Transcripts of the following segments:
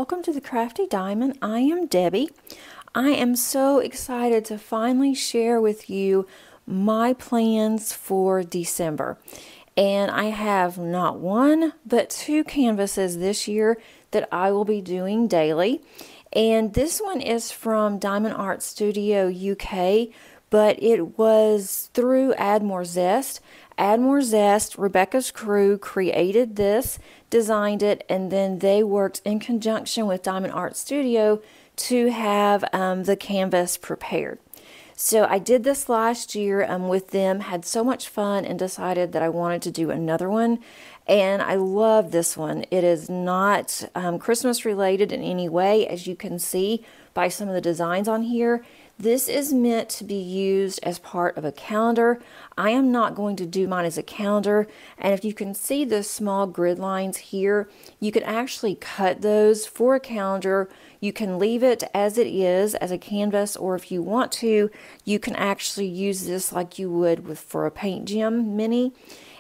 welcome to the Crafty Diamond. I am Debbie. I am so excited to finally share with you my plans for December. And I have not one, but two canvases this year that I will be doing daily. And this one is from Diamond Art Studio UK, but it was through Add More Zest. Add More Zest, Rebecca's crew created this, designed it, and then they worked in conjunction with Diamond Art Studio to have the canvas prepared. So I did this last year with them, had so much fun, and decided that I wanted to do another one. And I love this one. It is not Christmas related in any way, as you can see by some of the designs on here. This is meant to be used as part of a calendar. I am not going to do mine as a calendar, and if you can see the small grid lines here, you can actually cut those for a calendar. You can leave it as it is as a canvas, or if you want to, you can actually use this like you would for a paint gem mini.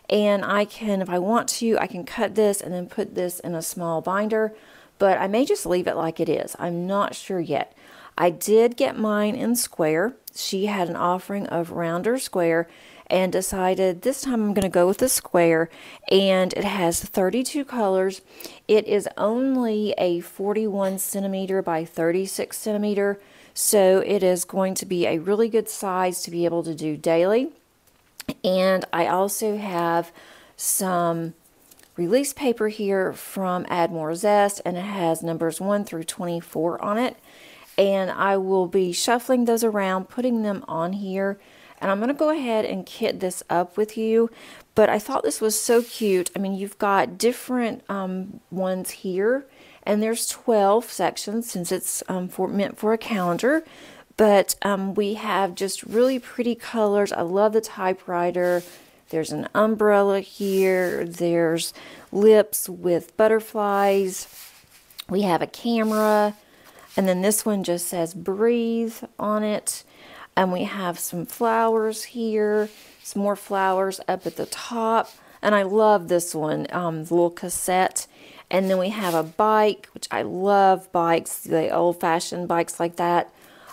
And I can, if I want to, I can cut this and then put this in a small binder, but I may just leave it like it is. I'm not sure yet. I did get mine in square. She had an offering of round or square and decided this time I'm going to go with the square, and it has 32 colors. It is only a 41 centimeter by 36 centimeter, so it is going to be a really good size to be able to do daily. And I also have some release paper here from Add More Zest, and it has numbers 1 through 24 on it. And I will be shuffling those around, putting them on here. And I'm going to go ahead and kit this up with you. But I thought this was so cute. I mean, you've got different ones here. And there's 12 sections since it's meant for a calendar. But we have just really pretty colors. I love the typewriter. There's an umbrella here. There's lips with butterflies. We have a camera. And then this one just says breathe on it. And we have some flowers here, some more flowers up at the top. And I love this one, the little cassette. And then we have a bike, which I love bikes, the old-fashioned bikes like that.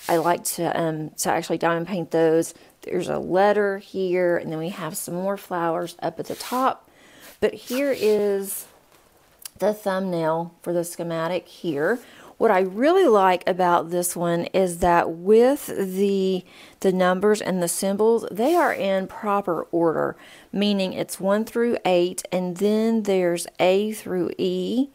I like to actually diamond paint those. There's a letter here, and then we have some more flowers up at the top. But here is the thumbnail for the schematic here. What I really like about this one is that with the numbers and the symbols, they are in proper order, meaning it's 1 through 8, and then there's A through E.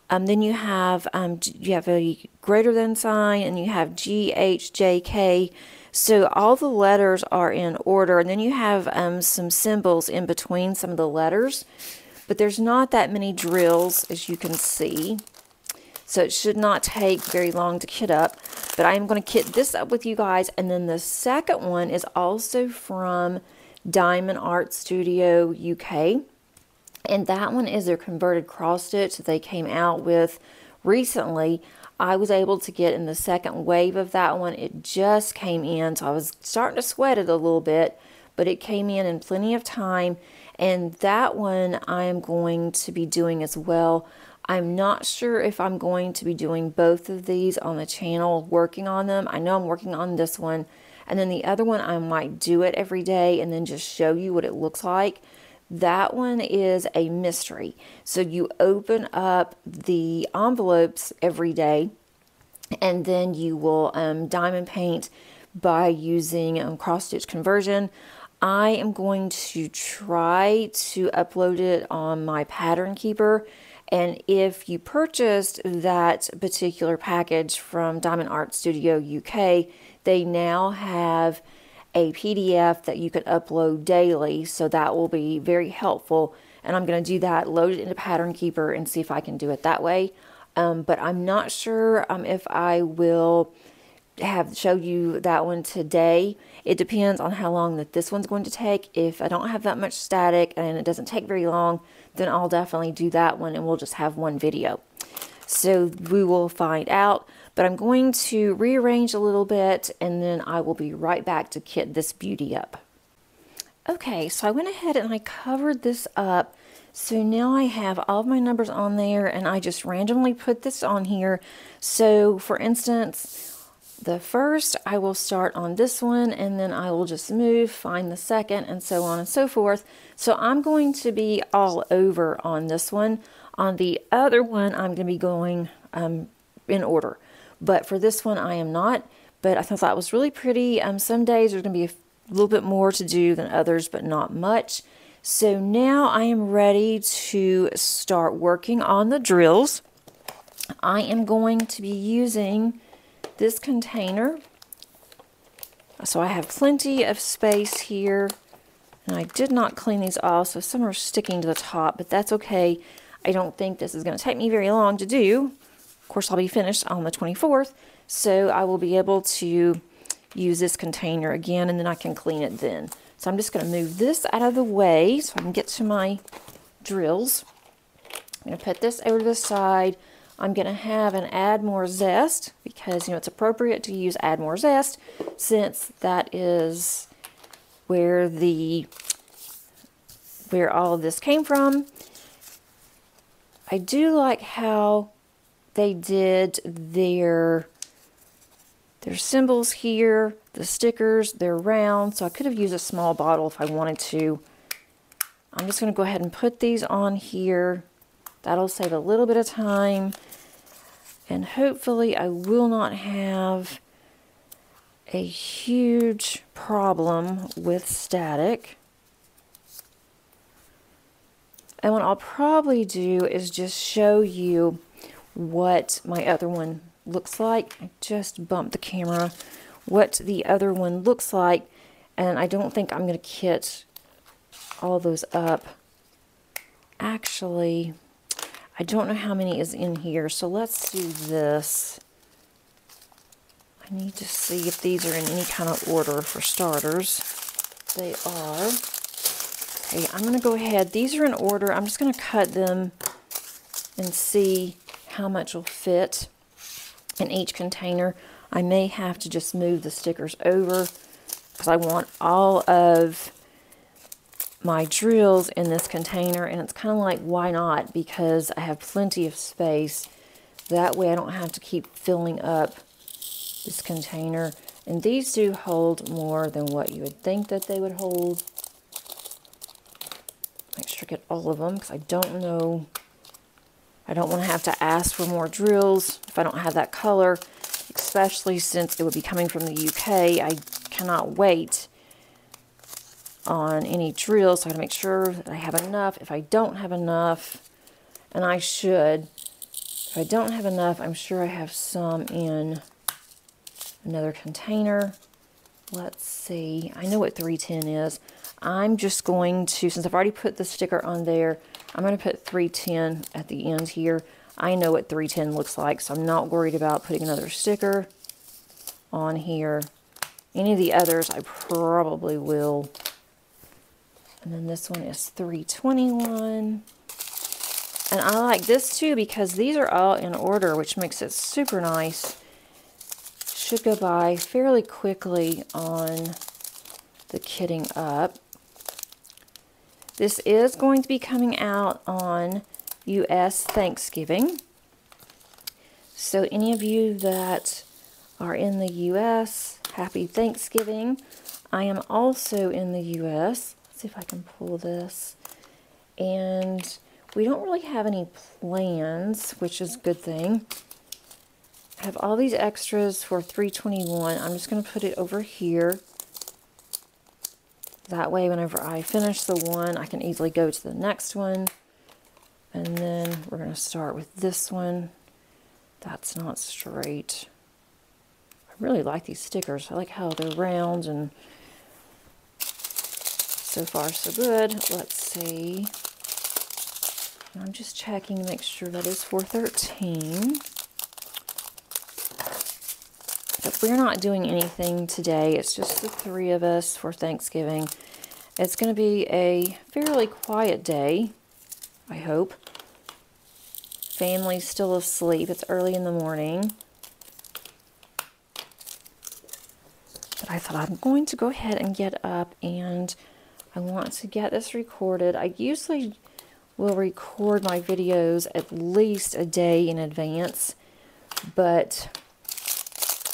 Then you have a greater than sign, and you have G, H, J, K. So all the letters are in order, and then you have some symbols in between some of the letters. But there's not that many drills, as you can see. So it should not take very long to kit up, but I am going to kit this up with you guys. And then the second one is also from Diamond Art Studio UK. And that one is their converted cross stitch that they came out with recently. I was able to get in the second wave of that one. It just came in, so I was starting to sweat it a little bit, but it came in plenty of time. And that one I am going to be doing as well. I'm not sure if I'm going to be doing both of these on the channel, working on them. I know I'm working on this one, and then the other one I might do it every day and then just show you what it looks like. That one is a mystery. So you open up the envelopes every day, and then you will diamond paint by using cross stitch conversion. I am going to try to upload it on my pattern keeper. And if you purchased that particular package from Diamond Art Studio UK, they now have a PDF that you can upload daily, so that will be very helpful. And I'm going to do that, load it into Pattern Keeper, and see if I can do it that way. But I'm not sure if I will show you that one today. It depends on how long that this one's going to take. If I don't have that much static and it doesn't take very long, then I'll definitely do that one, and we'll just have one video. So we will find out, but I'm going to rearrange a little bit, and then I will be right back to kit this beauty up. Okay, so I went ahead and I covered this up So now I have all of my numbers on there, and I just randomly put this on here. So for instance, the first, I will start on this one, and then I will just move, find the second, and so on and so forth. So I'm going to be all over on this one. On the other one, I'm going to be going in order. But for this one, I am not. But I thought it was really pretty. Some days there's going to be a little bit more to do than others, but not much. So now I am ready to start working on the drills. I am going to be using this container. So I have plenty of space here, and I did not clean these off, so some are sticking to the top, but that's okay. I don't think this is going to take me very long to do. Of course, I'll be finished on the 24th, so I will be able to use this container again, and then I can clean it then. So I'm just going to move this out of the way so I can get to my drills. I'm going to put this over to the side. I'm going to have an add more zest because, you know, it's appropriate to use add more zest since that is where all of this came from. I do like how they did their symbols here, the stickers, they're round, so I could have used a small bottle if I wanted to. I'm just going to go ahead and put these on here. That'll save a little bit of time, and hopefully I will not have a huge problem with static. And what I'll probably do is just show you what my other one looks like. I just bumped the camera. What the other one looks like, and I don't think I'm going to kit all those up. Actually, I don't know how many is in here, so let's do this. I need to see if these are in any kind of order for starters. They are. Okay, I'm going to go ahead. These are in order. I'm just going to cut them and see how much will fit in each container. I may have to just move the stickers over because I want all of my drills in this container, and it's kind of like, why not? Because I have plenty of space. That way I don't have to keep filling up this container. And these do hold more than what you would think that they would hold. Make sure I get all of them because I don't know. I don't want to have to ask for more drills if I don't have that color, especially since it would be coming from the UK. I cannot wait on any drills, so I have to make sure that I have enough. If I don't have enough, and I should, if I don't have enough, I'm sure I have some in another container. Let's see. I know what 310 is. I'm just going to, since I've already put the sticker on there, I'm going to put 310 at the end here. I know what 310 looks like, so I'm not worried about putting another sticker on here. Any of the others I probably will. And then this one is 321. And I like this too because these are all in order, which makes it super nice. Should go by fairly quickly on the kitting up. This is going to be coming out on U.S. Thanksgiving. So any of you that are in the U.S., happy Thanksgiving. I am also in the U.S. Let's see if I can pull this. And we don't really have any plans, which is a good thing. I have all these extras for 321. I'm just going to put it over here. That way, whenever I finish the one, I can easily go to the next one. And then we're going to start with this one. That's not straight. I really like these stickers. I like how they're round, and so far so good. Let's see. I'm just checking to make sure that is 413. But we're not doing anything today. It's just the three of us for Thanksgiving. It's going to be a fairly quiet day, I hope. Family's still asleep. It's early in the morning. But I thought I'm going to go ahead and get up, and I want to get this recorded. I usually will record my videos at least a day in advance, but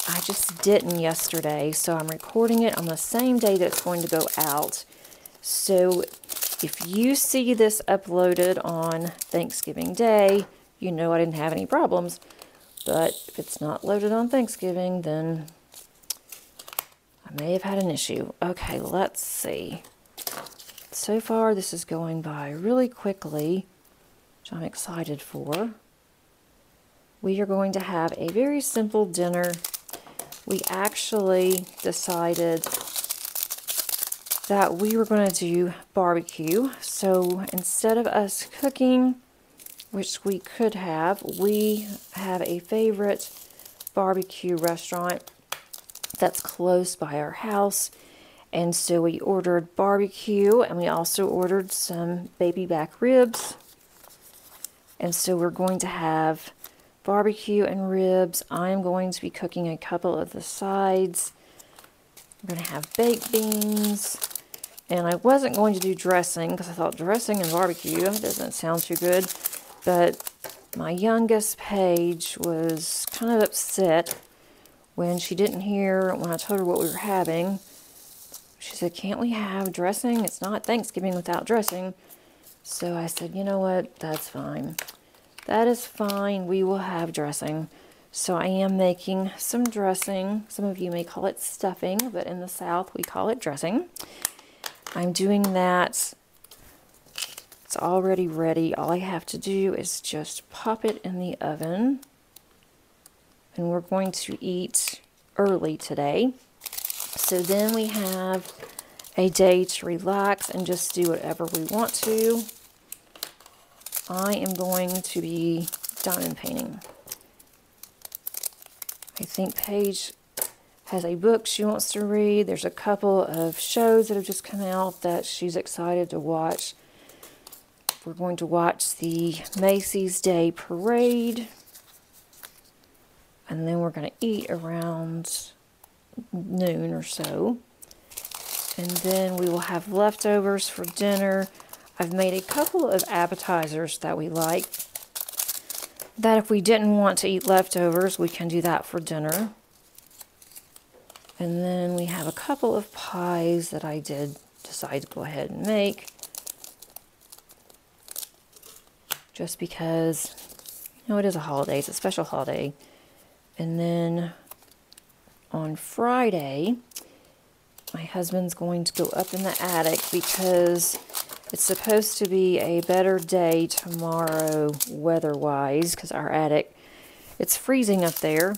I just didn't yesterday, so I'm recording it on the same day that it's going to go out. So if you see this uploaded on Thanksgiving Day, you know I didn't have any problems. But if it's not loaded on Thanksgiving, then I may have had an issue. Okay, let's see. So far, this is going by really quickly, which I'm excited for. We are going to have a very simple dinner. We actually decided that we were going to do barbecue. So instead of us cooking, which we could have, we have a favorite barbecue restaurant that's close by our house. And so we ordered barbecue, and we also ordered some baby back ribs. And so we're going to have barbecue and ribs. I'm going to be cooking a couple of the sides. We're going to have baked beans. And I wasn't going to do dressing, because I thought dressing and barbecue doesn't sound too good. But my youngest, Paige, was kind of upset when she didn't hear when I told her what we were having. She said, "Can't we have dressing? It's not Thanksgiving without dressing." So I said, you know what? That's fine. That is fine. We will have dressing. So I am making some dressing. Some of you may call it stuffing, but in the South we call it dressing. I'm doing that. It's already ready. All I have to do is just pop it in the oven. And we're going to eat early today. So then we have a day to relax and just do whatever we want to. I am going to be diamond painting. I think Paige has a book she wants to read. There's a couple of shows that have just come out that she's excited to watch. We're going to watch the Macy's Day Parade. And then we're going to eat around noon or so. And then we will have leftovers for dinner. I've made a couple of appetizers that we like. That if we didn't want to eat leftovers, we can do that for dinner. And then we have a couple of pies that I did decide to go ahead and make. Just because, you know, it is a holiday. It's a special holiday. And then on Friday, my husband's going to go up in the attic because it's supposed to be a better day tomorrow weather-wise, because our attic, it's freezing up there.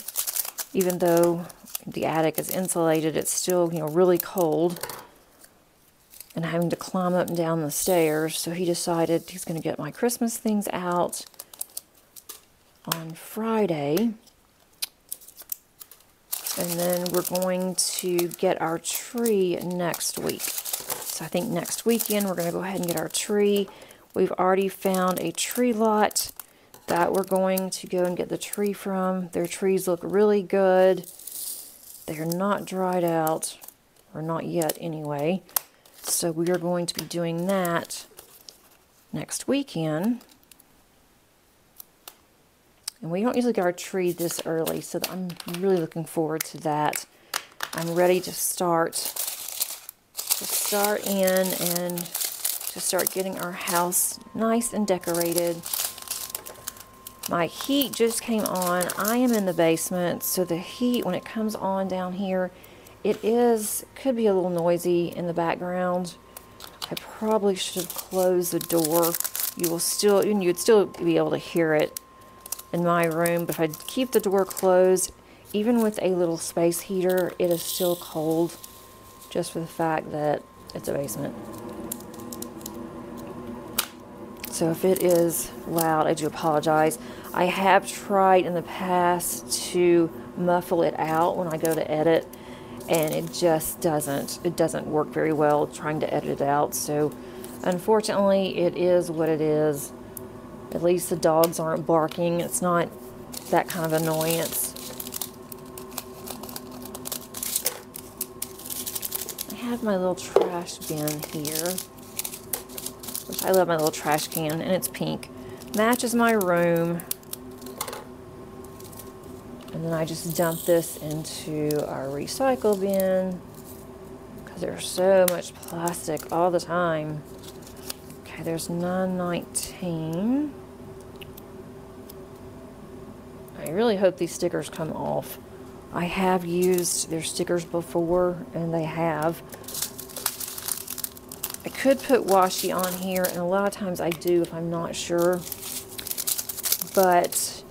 Even though the attic is insulated, it's still, you know, really cold. And having to climb up and down the stairs. So he decided he's going to get my Christmas things out on Friday. And then we're going to get our tree next week. So I think next weekend we're going to go ahead and get our tree. We've already found a tree lot that we're going to go and get the tree from. Their trees look really good. They're not dried out, or not yet anyway. So we are going to be doing that next weekend. And we don't usually get our tree this early, so I'm really looking forward to that. I'm ready to start in and to start getting our house nice and decorated. My heat just came on. I am in the basement, so the heat, when it comes on down here, could be a little noisy in the background. I probably should have closed the door. You'd still be able to hear it in my room, but if I keep the door closed, even with a little space heater, it is still cold, just for the fact that it's a basement. So if it is loud, I do apologize. I have tried in the past to muffle it out when I go to edit, and it just doesn't work very well trying to edit it out. So unfortunately, it is what it is. At least the dogs aren't barking. It's not that kind of annoyance. I have my little trash bin here. which I love my little trash can, and it's pink. Matches my room. And then I just dump this into our recycle bin because there's so much plastic all the time. Okay, there's 9.19. I really hope these stickers come off. I have used their stickers before, and they have. I could put washi on here, and a lot of times I do if I'm not sure. But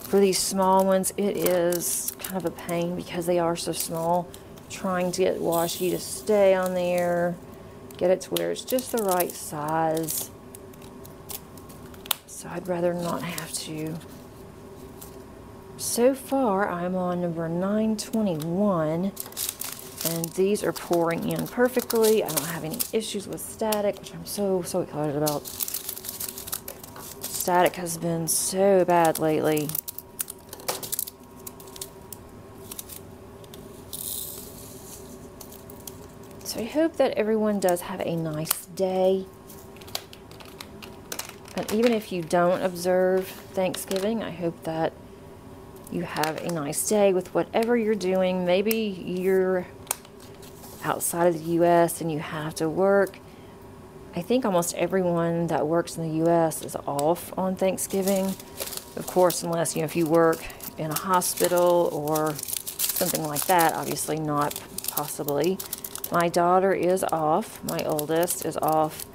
for these small ones, it is kind of a pain because they are so small. Trying to get washi to stay on there, get it to where it's just the right size. So I'd rather not have to. So far, I'm on number 921, and these are pouring in perfectly. I don't have any issues with static, which I'm so excited about. Static has been so bad lately. So I hope that everyone does have a nice day. And even if you don't observe Thanksgiving, I hope that you have a nice day with whatever you're doing. Maybe you're outside of the U.S. and you have to work. I think almost everyone that works in the U.S. is off on Thanksgiving. Of course, unless, if you work in a hospital or something like that, obviously not possibly. My daughter is off. My oldest is off.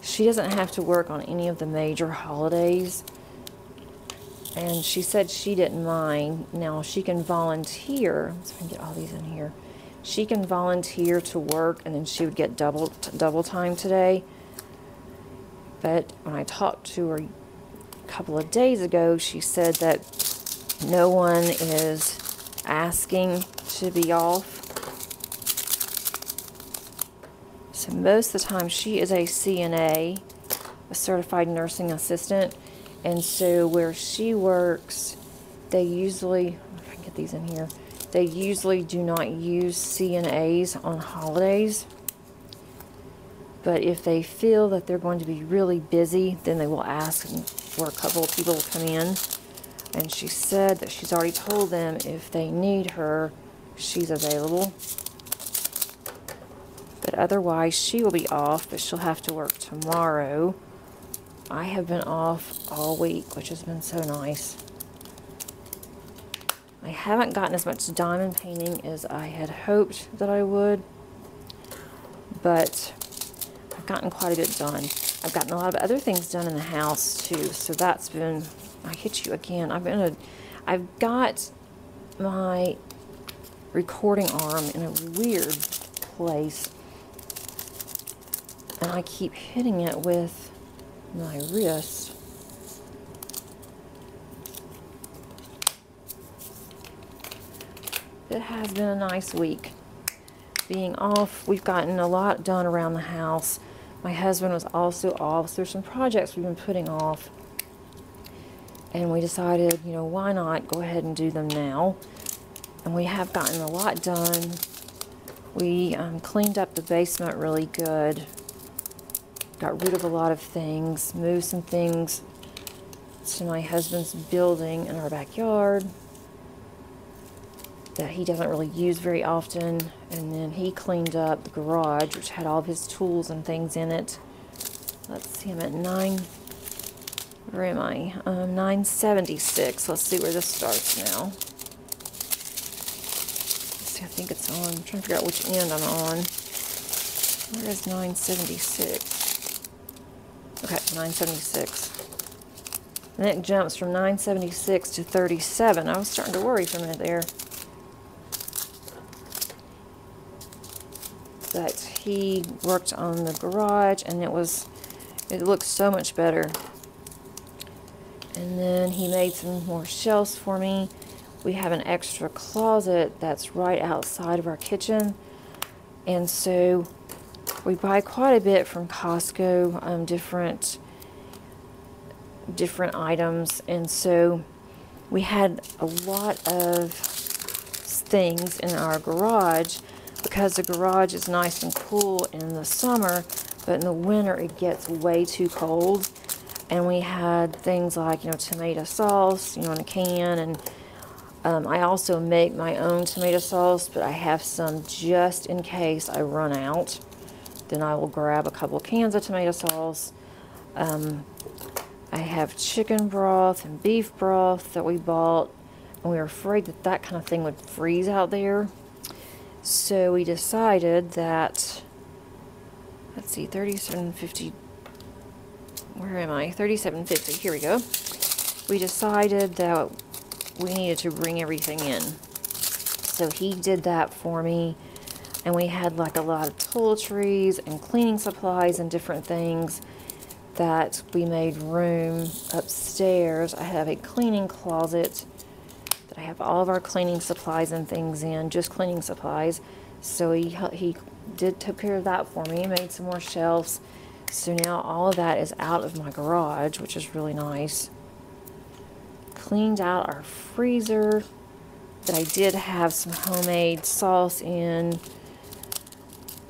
She doesn't have to work on any of the major holidays. And she said she didn't mind. Now, she can volunteer. So I can get all these in here. She can volunteer to work, and then she would get double time today. But when I talked to her a couple of days ago, she said that no one is asking to be off. So most of the time, she is a CNA, a certified nursing assistant. And so where she works, they usually, if I can get these in here, they usually do not use CNAs on holidays. But if they feel that they're going to be really busy, then they will ask for a couple of people to come in. And she said that she's already told them if they need her, she's available. But otherwise, she will be off, but she'll have to work tomorrow. I have been off all week, which has been so nice. I haven't gotten as much diamond painting as I had hoped that I would, but I've gotten quite a bit done. I've gotten a lot of other things done in the house too, so that's been, I hit you again. I've got my recording arm in a weird place, and I keep hitting it with my wrist. It has been a nice week. Being off, we've gotten a lot done around the house. My husband was also off, so there's some projects we've been putting off. And we decided, why not go ahead and do them now. And we have gotten a lot done. We cleaned up the basement really good. Got rid of a lot of things, moved some things to my husband's building in our backyard that he doesn't really use very often. And then he cleaned up the garage, which had all of his tools and things in it. Let's see, I'm at 976. Let's see where this starts now. Let's see, I think it's on. I'm trying to figure out which end I'm on. Where is 976? Okay, 976. And then it jumps from 976 to 37. I was starting to worry for a minute there. But he worked on the garage, and it looked so much better. And then he made some more shelves for me. We have an extra closet that's right outside of our kitchen. And so we buy quite a bit from Costco, different items, and so we had a lot of things in our garage because the garage is nice and cool in the summer. but in the winter it gets way too cold. And we had things like, you know, tomato sauce, you know, in a can, and I also make my own tomato sauce, but I have some just in case I run out. Then I will grab a couple cans of tomato sauce. I have chicken broth and beef broth that we bought, and we were afraid that that kind of thing would freeze out there. So we decided that, let's see, 3750, where am I? 3750, here we go. We decided that we needed to bring everything in. So he did that for me, and we had like a lot of toiletries and cleaning supplies and different things that we made room upstairs. I have a cleaning closet that I have all of our cleaning supplies and things in, just cleaning supplies. So he took care of that for me, made some more shelves. So now all of that is out of my garage, which is really nice. Cleaned out our freezer that I did have some homemade sauce in,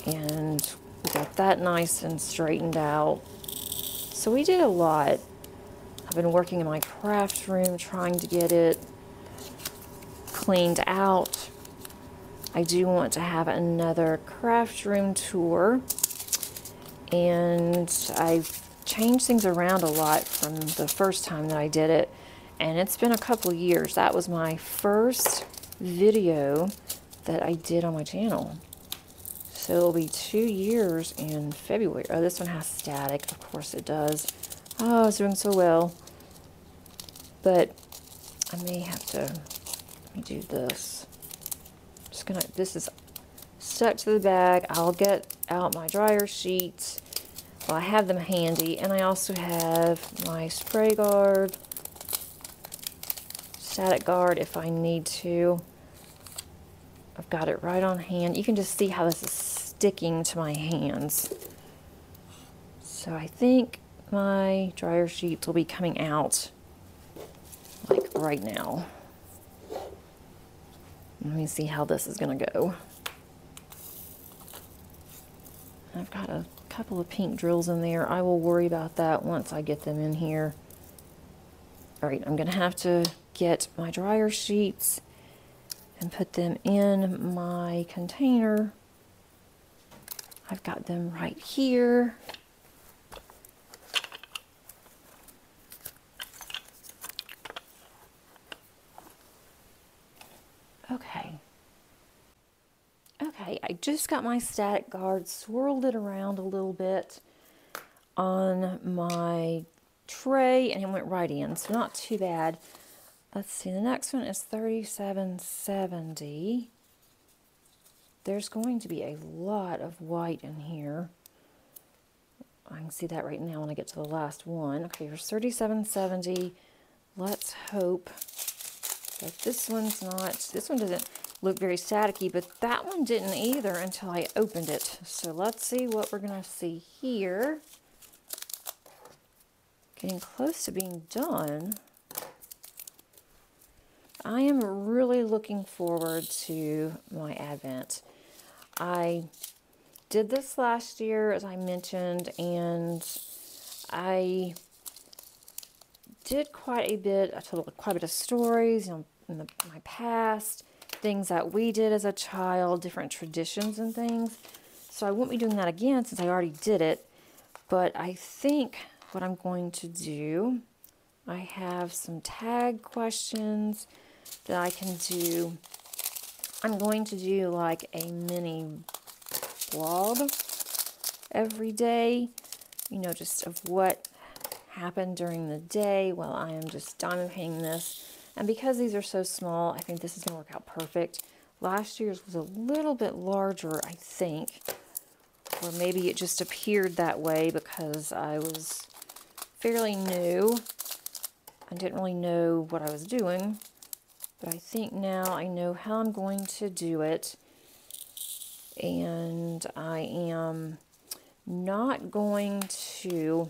and we got that nice and straightened out. So we did a lot. I've been working in my craft room trying to get it cleaned out. I do want to have another craft room tour, and I've changed things around a lot from the first time that I did it, and it's been a couple of years. That was my first video that I did on my channel. So it'll be 2 years in February. Oh, this one has static. Of course it does. Oh, it's doing so well. But I may have to, let me do this. Just gonna, this is stuck to the bag. I'll get out my dryer sheets. Well, I have them handy, and I also have my spray guard, static guard if I need to. I've got it right on hand. You can just see how this is sticking to my hands. So I think my dryer sheets will be coming out like right now. Let me see how this is gonna go. I've got a couple of pink drills in there. I will worry about that once I get them in here. All right, I'm gonna have to get my dryer sheets and put them in my container. I've got them right here. Okay. Okay, I just got my static guard, swirled it around a little bit on my tray, and it went right in, so not too bad. Let's see, the next one is 3770. There's going to be a lot of white in here. I can see that right now when I get to the last one. Okay, here's 3770. Let's hope that this one's not, this one doesn't look very staticky, but that one didn't either until I opened it. So let's see what we're gonna see here. Getting close to being done. I am really looking forward to my Advent. I did this last year, as I mentioned, and I did quite a bit. I told quite a bit of stories, you know, in my past, things that we did as a child, different traditions and things. So I won't be doing that again since I already did it. But I think what I'm going to do, I have some tag questions that I can do. I'm going to do like a mini blog every day, you know, just of what happened during the day while I am just diamond painting this. And because these are so small, I think this is going to work out perfect. Last year's was a little bit larger, I think, or maybe it just appeared that way because I was fairly new. I didn't really know what I was doing. But I think now I know how I'm going to do it, and I am not going to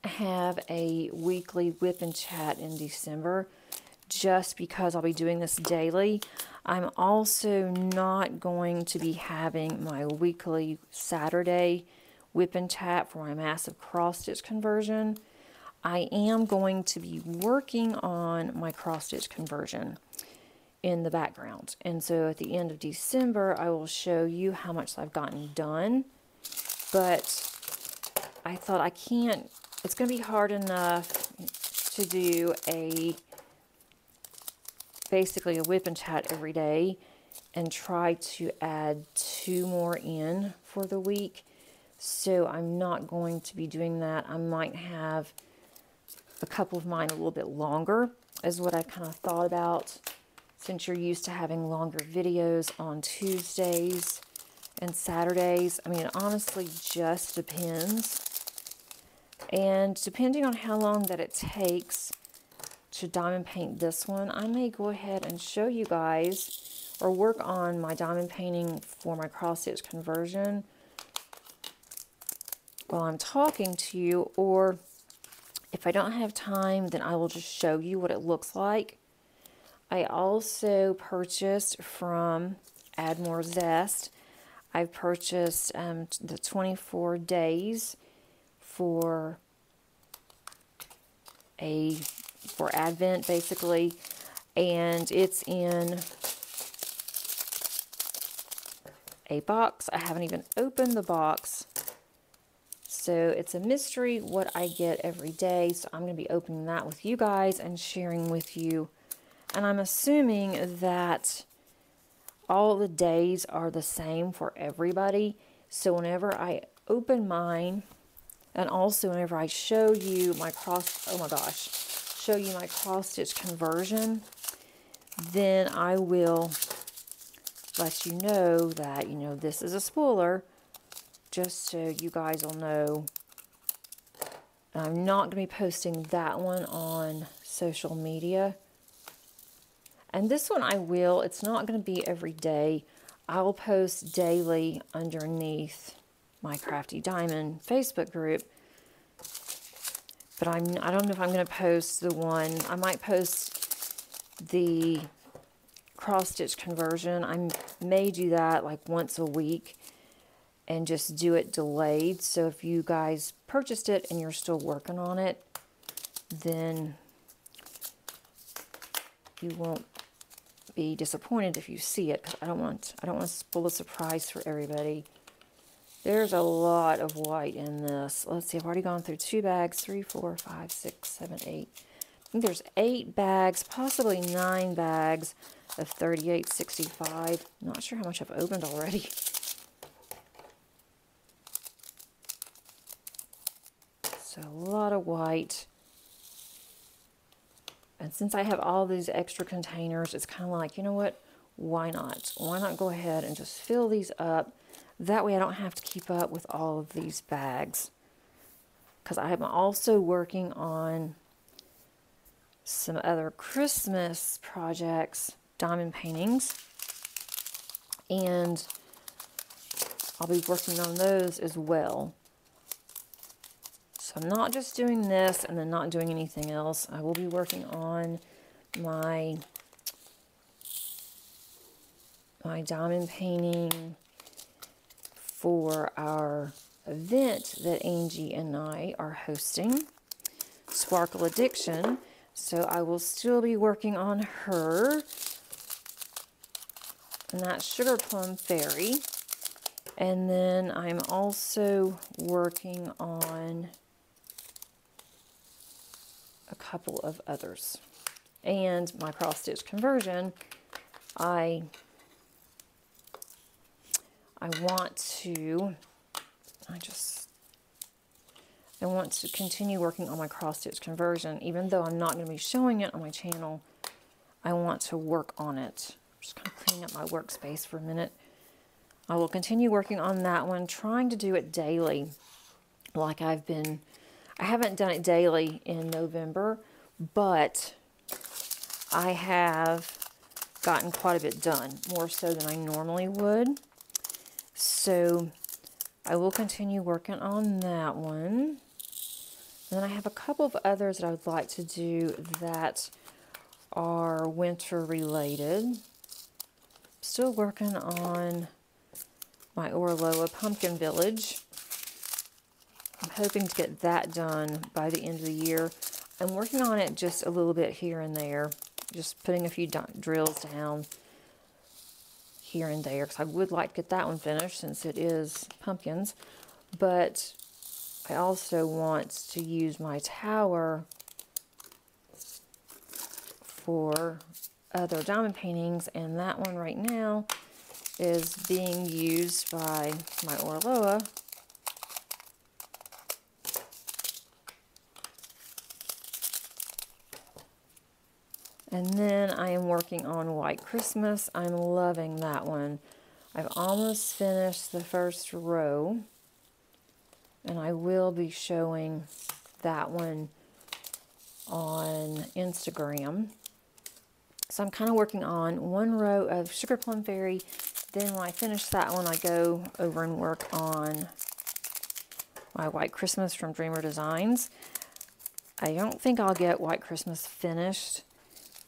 have a weekly whip and chat in December just because I'll be doing this daily. I'm also not going to be having my weekly Saturday whip and tap for my massive cross stitch conversion, I am going to be working on my cross stitch conversion in the background. And so at the end of December, I will show you how much I've gotten done. But I thought it's going to be hard enough to do basically a whip and chat every day and try to add 2 more in for the week. So I'm not going to be doing that. I might have a couple of mine a little bit longer, is what I kind of thought about, since you're used to having longer videos on Tuesdays and Saturdays. I mean, it honestly just depends. And depending on how long that it takes to diamond paint this one, I may go ahead and show you guys or work on my diamond painting for my cross stitch conversion while I'm talking to you, or if I don't have time, then I will just show you what it looks like. I also purchased from Add More Zest, I've purchased the 24 days for Advent, basically, and it's in a box. I haven't even opened the box, so it's a mystery what I get every day. So I'm going to be opening that with you guys and sharing with you. And I'm assuming that all the days are the same for everybody. So whenever I open mine, and also whenever I show you my cross stitch conversion, then I will let you know that, this is a spoiler, just so you guys will know. I'm not going to be posting that one on social media. And this one I will. It's not going to be every day. I will post daily underneath my Crafty Diamond Facebook group. But I don't know if I'm going to post the one. I might post the cross stitch conversion. I may do that like once a week and just do it delayed. So if you guys purchased it and you're still working on it, then you won't be disappointed if you see it, because I don't want to spoil a surprise for everybody. There's a lot of white in this. Let's see, I've already gone through 2 bags, 3, 4, 5, 6, 7, 8. I think there's 8 bags, possibly 9 bags of 38.65. Not sure how much I've opened already. So a lot of white. And since I have all these extra containers, it's kind of like, you know what? Why not? Why not go ahead and just fill these up? That way I don't have to keep up with all of these bags. Because I am also working on some other Christmas projects, diamond paintings. And I'll be working on those as well. So I'm not just doing this and then not doing anything else. I will be working on my diamond painting for our event that Angie and I are hosting, Sparkle Addiction. So I will still be working on her, and that's Sugar Plum Fairy. And then I'm also working on a couple of others. And my cross stitch conversion, I want to continue working on my cross stitch conversion. Even though I'm not going to be showing it on my channel, I want to work on it. I'm just kind of cleaning up my workspace for a minute. I will continue working on that one, trying to do it daily like I've been. I haven't done it daily in November, but I have gotten quite a bit done, more so than I normally would. So I will continue working on that one. And then I have a couple of others that I would like to do that are winter related. Still working on my Oraloa Pumpkin Village. I'm hoping to get that done by the end of the year. I'm working on it just a little bit here and there, just putting a few drills down here and there, because I would like to get that one finished since it is pumpkins. But I also want to use my tower for other diamond paintings, and that one right now is being used by my Oraloa. And then I am working on White Christmas. I'm loving that one. I've almost finished the first row, and I will be showing that one on Instagram. So I'm kind of working on one row of Sugar Plum Fairy. Then when I finish that one, I go over and work on my White Christmas from Dreamer Designs. I don't think I'll get White Christmas finished,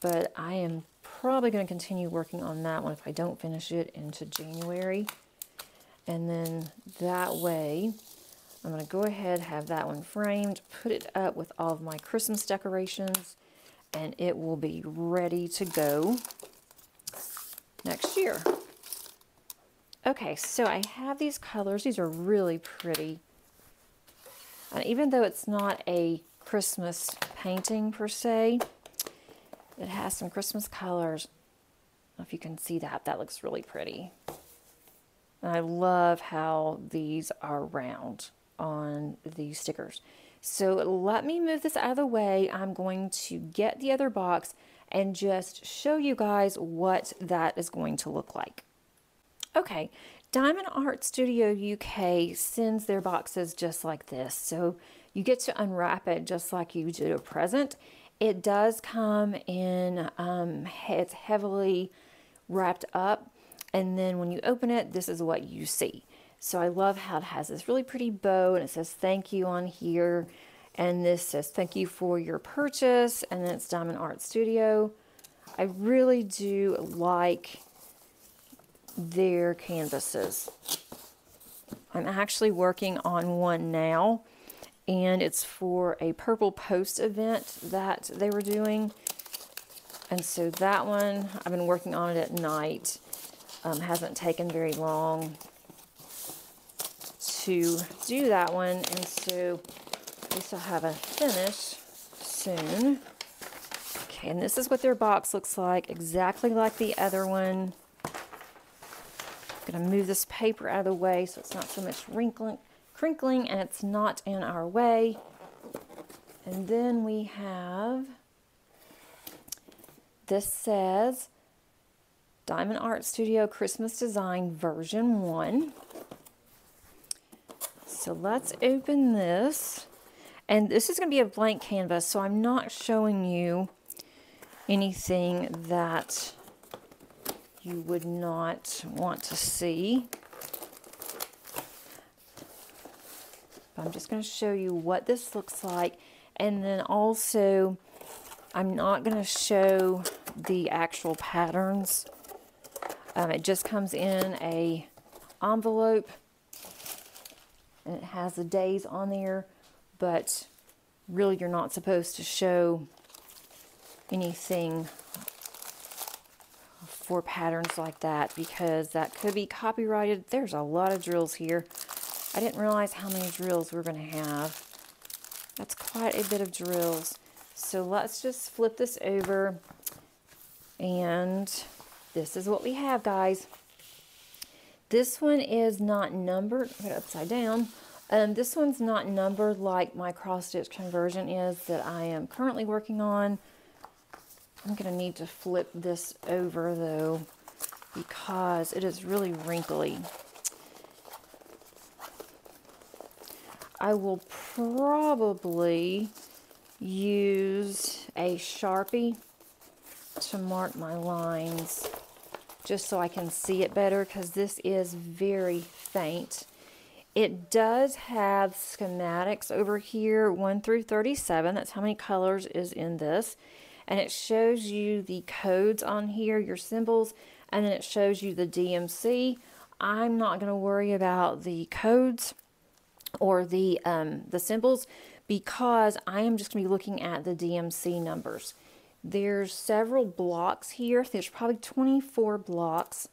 but I am probably going to continue working on that one if I don't finish it into January. And then that way, I'm going to go ahead, have that one framed, put it up with all of my Christmas decorations, and it will be ready to go next year. Okay, so I have these colors. These are really pretty. And even though it's not a Christmas painting per se, it has some Christmas colors. I don't know if you can see that. That looks really pretty. And I love how these are round on these stickers. So let me move this out of the way. I'm going to get the other box and just show you guys what that is going to look like. Okay, Diamond Art Studio UK sends their boxes just like this. So you get to unwrap it just like you do a present. It does come in, it's heavily wrapped up, and then when you open it, this is what you see. So I love how it has this really pretty bow, and it says thank you on here, and this says thank you for your purchase, and then it's Diamond Art Studio. I really do like their canvases. I'm actually working on one now, and it's for a Purple Post event that they were doing. And so that one, I've been working on it at night. Hasn't taken very long to do that one, and so at least I'll have a finish soon. Okay, and this is what their box looks like, exactly like the other one. I'm going to move this paper out of the way so it's not so much crinkling, and it's not in our way. And then we have, this says Diamond Art Studio Christmas Design version 1. So let's open this. And this is going to be a blank canvas, so I'm not showing you anything that you would not want to see. But I'm just going to show you what this looks like. And then also, I'm not going to show the actual patterns. It just comes in a envelope, and it has the days on there, but really you're not supposed to show anything for patterns like that because that could be copyrighted. There's a lot of drills here. I didn't realize how many drills we're going to have. That's quite a bit of drills. So let's just flip this over, and this is what we have, guys. This one is not numbered. Put it upside down. This one's not numbered like my cross-stitch conversion is that I am currently working on. I'm going to need to flip this over, though, because it is really wrinkly. I will probably use a Sharpie to mark my lines just so I can see it better, because this is very faint. It does have schematics over here, 1 through 37. That's how many colors is in this. And it shows you the codes on here, your symbols, and then it shows you the DMC. I'm not going to worry about the codes. or the symbols, because I am just going to be looking at the DMC numbers. There's several blocks here. There's probably 24 blocks.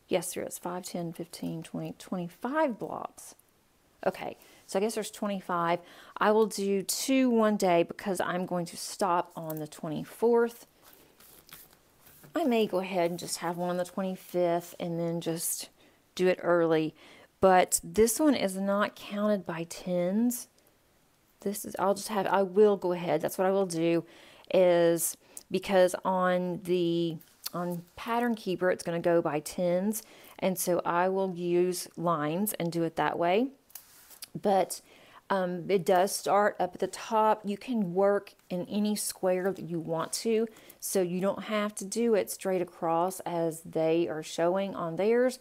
Yes, there is 5, 10, 15, 20, 25 blocks. Okay, so I guess there's 25. I will do 2 one day because I'm going to stop on the 24th. I may go ahead and just have one on the 25th and then just do it early. But this one is not counted by tens. This is, I will go ahead, that's what I will do, is because on Pattern Keeper it's going to go by tens, and so I will use lines and do it that way. But it does start up at the top. You can work in any square that you want to, so you don't have to do it straight across as they are showing on theirs,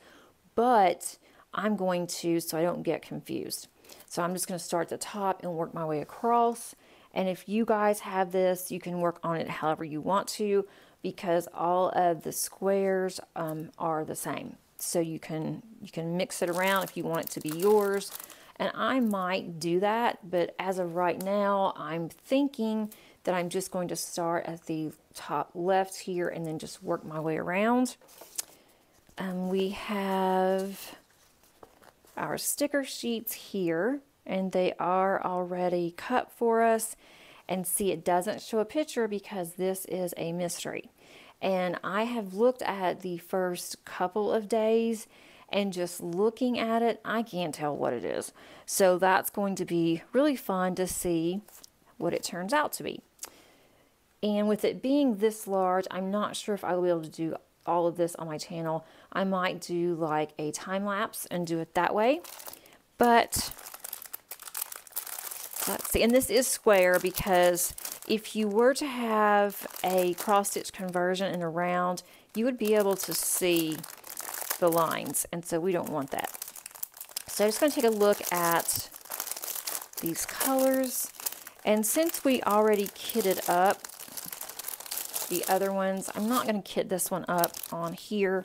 but I'm going to, so I don't get confused. So I'm just going to start at the top and work my way across. And if you guys have this, you can work on it however you want to, because all of the squares are the same. So you can mix it around if you want it to be yours. And I might do that, but as of right now, I'm thinking that I'm just going to start at the top left here and then just work my way around. We have our sticker sheets here, and they are already cut for us. And see, it doesn't show a picture because this is a mystery. And I have looked at the first couple of days, and just looking at it, I can't tell what it is. So that's going to be really fun to see what it turns out to be. And with it being this large, I'm not sure if I will be able to do all of this on my channel. I might do like a time lapse and do it that way. But let's see, and this is square because if you were to have a cross stitch conversion in a round, you would be able to see the lines, and so we don't want that. So I'm just going to take a look at these colors, and since we already kitted up the other ones, I'm not going to kit this one up on here,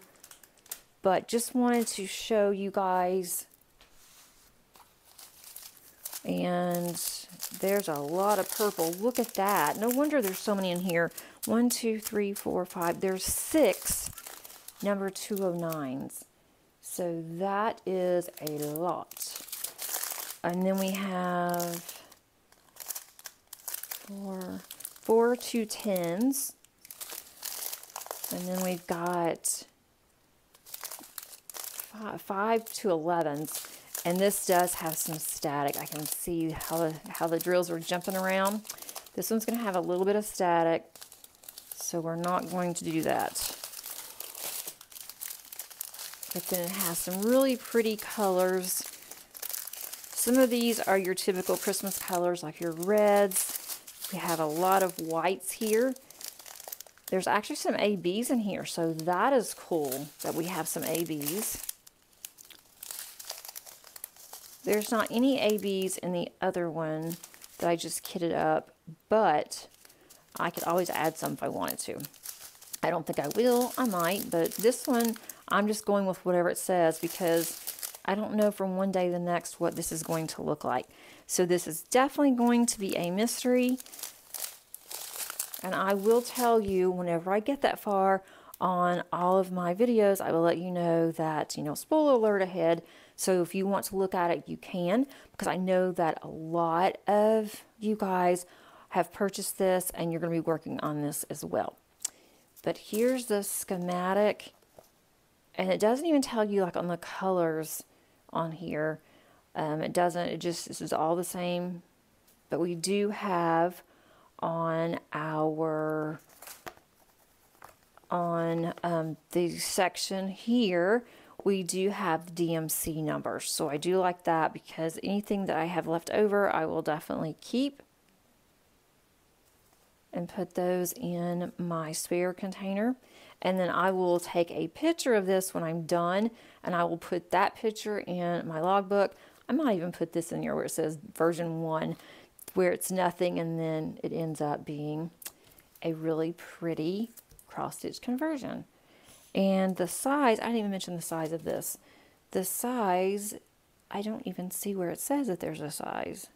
but just wanted to show you guys. And there's a lot of purple. Look at that. No wonder there's so many in here. 1, 2, 3, 4, 5. There's 6 number 209s. So that is a lot. And then we have 4 210s. And then we've got 5 211s. And this does have some static. I can see how the drills are jumping around. This one's going to have a little bit of static, so we're not going to do that. But then it has some really pretty colors. Some of these are your typical Christmas colors, like your reds. We have a lot of whites here. There's actually some ABs in here, so that is cool that we have some ABs. There's not any ABs in the other one that I just kitted up, but I could always add some if I wanted to. I don't think I will. I might, but this one, I'm just going with whatever it says because I don't know from one day to the next what this is going to look like. So this is definitely going to be a mystery. And I will tell you whenever I get that far on all of my videos, I will let you know that, spoiler alert ahead. So if you want to look at it, you can, because I know that a lot of you guys have purchased this and you're going to be working on this as well. But here's the schematic, and it doesn't even tell you like on the colors on here. It doesn't, this is all the same, but we do have on our, the section here, we do have the DMC numbers. So I do like that because anything that I have left over, I will definitely keep and put those in my spare container. And then I will take a picture of this when I'm done, and I will put that picture in my logbook. I might even put this in here where it says version 1, where it's nothing, and then it ends up being a really pretty cross-stitch conversion. And the size, I didn't even mention the size of this. The size I don't even see where it says that there's a size.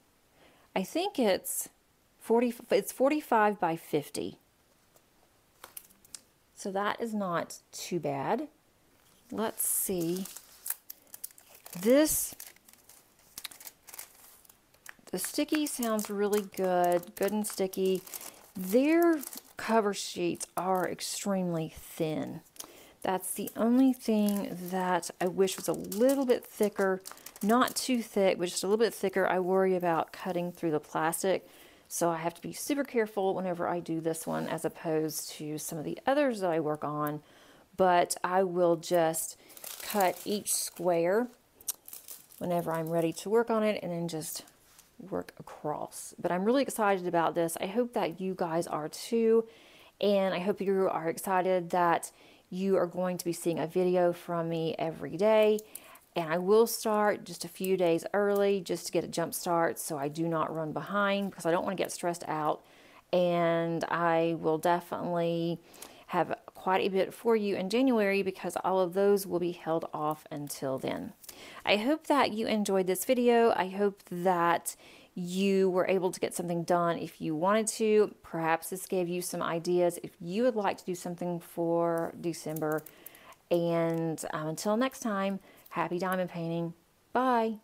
I think it's 45 by 50. So that is not too bad. Let's see. The sticky sounds really good and sticky. Their cover sheets are extremely thin. That's the only thing that I wish was a little bit thicker. Not too thick, but just a little bit thicker. I worry about cutting through the plastic, so I have to be super careful whenever I do this one as opposed to some of the others that I work on. But I will just cut each square whenever I'm ready to work on it and then just work across. But I'm really excited about this. I hope that you guys are too, and I hope you are excited that you are going to be seeing a video from me every day. And I will start just a few days early just to get a jump start so I do not run behind, because I don't want to get stressed out. And I will definitely have quite a bit for you in January because all of those will be held off until then. I hope that you enjoyed this video. I hope that you were able to get something done if you wanted to. Perhaps this gave you some ideas if you would like to do something for December. And until next time, happy diamond painting. Bye.